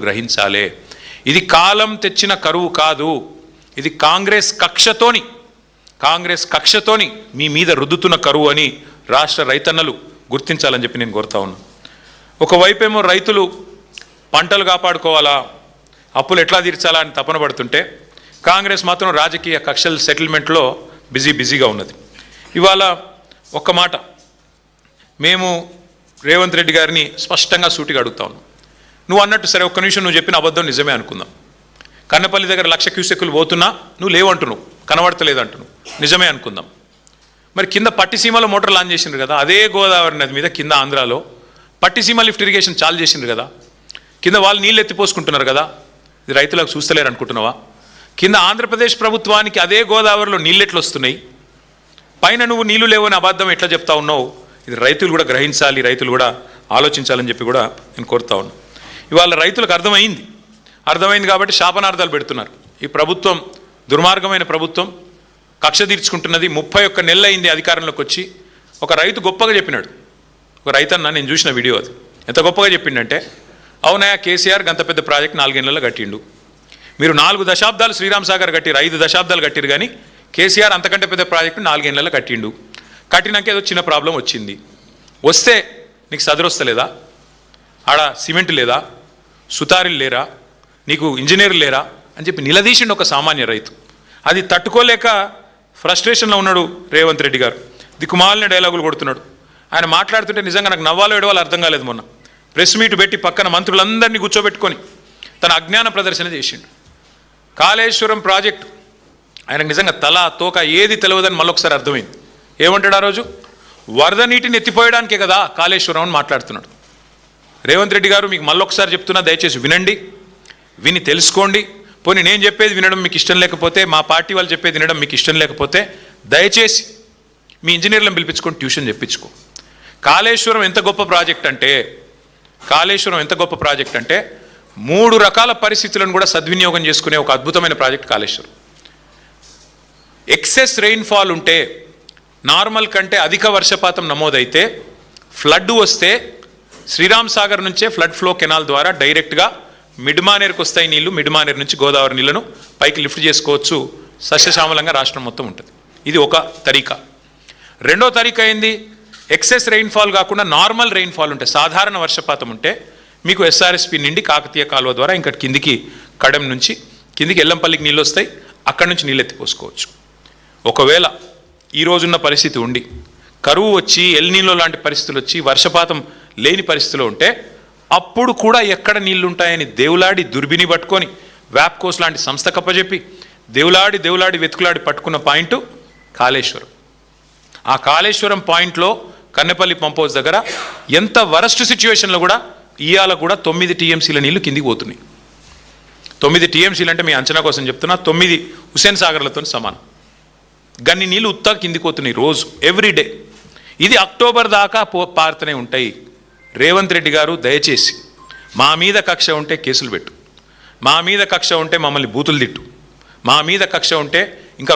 గ్రహించాలి. ఇది కాలం తెచ్చిన కరువు కాదు. ఇది కాంగ్రెస్ కక్షతోని మీ మీద రుద్దుతున్న కరువు అని రాష్ట్ర రైతన్నలు గుర్తించాలని చెప్పి నేను కోరుతా ఉన్నాను. ఒకవైపేమో రైతులు పంటలు కాపాడుకోవాలా, అప్పులు ఎట్లా తీర్చాలా అని తపన పడుతుంటే కాంగ్రెస్ మాత్రం రాజకీయ కక్షల సెటిల్మెంట్లో బిజీగా ఉన్నది. ఇవాళ ఒక్క మాట మేము రేవంత్ రెడ్డి గారిని స్పష్టంగా సూటిగా అడుగుతా ఉన్నాం. నువ్వు అన్నట్టు సరే, ఒక్క నిమిషం నువ్వు చెప్పిన అబద్ధం నిజమే అనుకుందాం. కన్నపల్లి దగ్గర 1,00,000 క్యూసెక్కులు పోతున్నా నువ్వు లేవంటున్నావు, కనబడతలేదంటున్నావు, నిజమే అనుకుందాం. మరి కింద పట్టిసీమలో మోటార్ లాంచ్ చేసిండ్రు కదా, అదే గోదావరి నది మీద కింద ఆంధ్రాలో పట్టిసీమ లిఫ్ట్ ఇరిగేషన్ చాలు చేసిండ్రు కదా, కింద వాళ్ళు నీళ్ళు ఎత్తిపోసుకుంటున్నారు కదా, ఇది రైతులకు చూస్తలేరు అనుకుంటున్నావా? కింద ఆంధ్రప్రదేశ్ ప్రభుత్వానికి అదే గోదావరిలో నీళ్ళు ఎట్లు వస్తున్నాయి, పైన నువ్వు నీళ్లు లేవని అబద్ధం ఎట్లా చెప్తా ఉన్నావు? ఇది రైతులు కూడా గ్రహించాలి, రైతులు కూడా ఆలోచించాలని చెప్పి కూడా నేను కోరుతా ఉన్నాను. ఇవాళ రైతులకు అర్థమైంది కాబట్టి శాపనార్థాలు పెడుతున్నారు. ఈ ప్రభుత్వం దుర్మార్గమైన ప్రభుత్వం, కక్ష తీర్చుకుంటున్నది. 31 నెలలు అయింది అధికారంలోకి వచ్చి. ఒక రైతు గొప్పగా చెప్పినాడు, ఒక రైతన్న, నేను చూసిన వీడియో, అది ఎంత గొప్పగా చెప్పిండంటే, అవునయా కేసీఆర్ గంత పెద్ద ప్రాజెక్ట్ 4 నెలల్లో కట్టిండు, మీరు 4 దశాబ్దాలు శ్రీరామ్ సాగర్ కట్టిరు, 5 దశాబ్దాలు కట్టిరు, కానీ కేసీఆర్ అంతకంటే పెద్ద ప్రాజెక్టు 4 నెలల్లో కట్టిండు. కట్టినాక ఏదో చిన్న ప్రాబ్లం వచ్చింది, వస్తే నీకు సదరొస్తలేదా? ఆడ సిమెంట్ లేదా, సుతారీలు లేరా, నీకు ఇంజనీర్లు లేరా అని చెప్పి నిలదీసిండు ఒక సామాన్య రైతు. అది తట్టుకోలేక ఫ్రస్ట్రేషన్లో ఉన్నాడు రేవంత్ రెడ్డి గారు. దిక్కుమాలిన డైలాగులు కొడుతున్నాడు. ఆయన మాట్లాడుతుంటే నిజంగా నాకు నవ్వాలో ఏడవాలో అర్థం కాలేదు. మొన్న ప్రెస్ మీట్ పెట్టి పక్కన మంత్రులందరినీ కూర్చోబెట్టుకొని తన అజ్ఞాన ప్రదర్శన చేసిండు. కాళేశ్వరం ప్రాజెక్టు ఆయనకు నిజంగా తల తోక ఏది తెలియదని మళ్ళొకసారి అర్థమైంది. ఏమంటాడు ఆ రోజు? వరద నీటిని ఎత్తిపోయడానికే కదా కాళేశ్వరం అని మాట్లాడుతున్నాడు. రేవంత్ రెడ్డి గారు, మీకు మళ్ళొకసారి చెప్తున్నా, దయచేసి వినండి, విని తెలుసుకోండి. పోనీ నేను చెప్పేది వినడం మీకు ఇష్టం లేకపోతే, మా పార్టీ వాళ్ళు చెప్పేది వినడం మీకు ఇష్టం లేకపోతే, దయచేసి మీ ఇంజనీర్లను పిలిపించుకొని ట్యూషన్ చెప్పించుకో. కాళేశ్వరం ఎంత గొప్ప ప్రాజెక్ట్ అంటే 3 రకాల పరిస్థితులను కూడా సద్వినియోగం చేసుకునే ఒక అద్భుతమైన ప్రాజెక్ట్ కాళేశ్వరం. ఎక్సెస్ రెయిన్ఫాల్ ఉంటే, నార్మల్ కంటే అధిక వర్షపాతం నమోదైతే, ఫ్లడ్ వస్తే శ్రీరామ్ సాగర్ నుంచే ఫ్లడ్ ఫ్లో కెనాల్ ద్వారా డైరెక్ట్గా మిడ్మానేర్కి వస్తాయి నీళ్లు. మిడ్మానేర్ నుంచి గోదావరి నీళ్లను పైకి లిఫ్ట్ చేసుకోవచ్చు. సస్యశ్యామలంగా రాష్ట్రం మొత్తం ఉంటుంది. ఇది ఒక తరీకా. రెండో తరీకా ఏంది? ఎక్సెస్ రెయిన్ఫాల్ కాకుండా నార్మల్ రెయిన్ఫాల్ ఉంటే, సాధారణ వర్షపాతం ఉంటే మీకు ఎస్ఆర్ఎస్పి నుండి కాకతీయ కాలువ ద్వారా ఇంకా కిందికి కడెం నుంచి కిందికి ఎల్లంపల్లికి నీళ్ళు వస్తాయి, అక్కడి నుంచి నీళ్ళు ఎత్తిపోసుకోవచ్చు. ఒకవేళ ఈ రోజున్న పరిస్థితి ఉండి కరువు వచ్చి, ఎల్నీలో లాంటి పరిస్థితులు వచ్చి, వర్షపాతం లేని పరిస్థితిలో ఉంటే, అప్పుడు కూడా ఎక్కడ నీళ్లు ఉంటాయని దేవులాడి దుర్బిని పట్టుకొని వ్యాప్కోస్ లాంటి సంస్థ కప్పచెప్పి దేవులాడి వెతుకులాడి పట్టుకున్న పాయింట్ కాళేశ్వరం. ఆ కాళేశ్వరం పాయింట్లో కన్నెపల్లి పంప్ హౌస్ దగ్గర ఎంత వరస్ట్ సిచ్యువేషన్లో కూడా ఇవాళ కూడా 9 టీఎంసీల నీళ్లు కిందికి పోతున్నాయి. 9 టీఎంసీలు అంటే మీ అంచనా కోసం చెప్తున్నా, 9 హుస్సేన్ సాగర్లతో సమానం. గన్ని నీళ్ళు ఉత్తా కిందికి పోతున్నాయి రోజు, ఎవ్రీడే. ఇది అక్టోబర్ దాకా పారుతూనే ఉంటాయి. రేవంత్ రెడ్డి గారు, దయచేసి మా మీద కక్ష ఉంటే కేసులు పెట్టు, మా మీద కక్ష ఉంటే మమ్మల్ని బూతులు తిట్టు, మా మీద కక్ష ఉంటే ఇంకా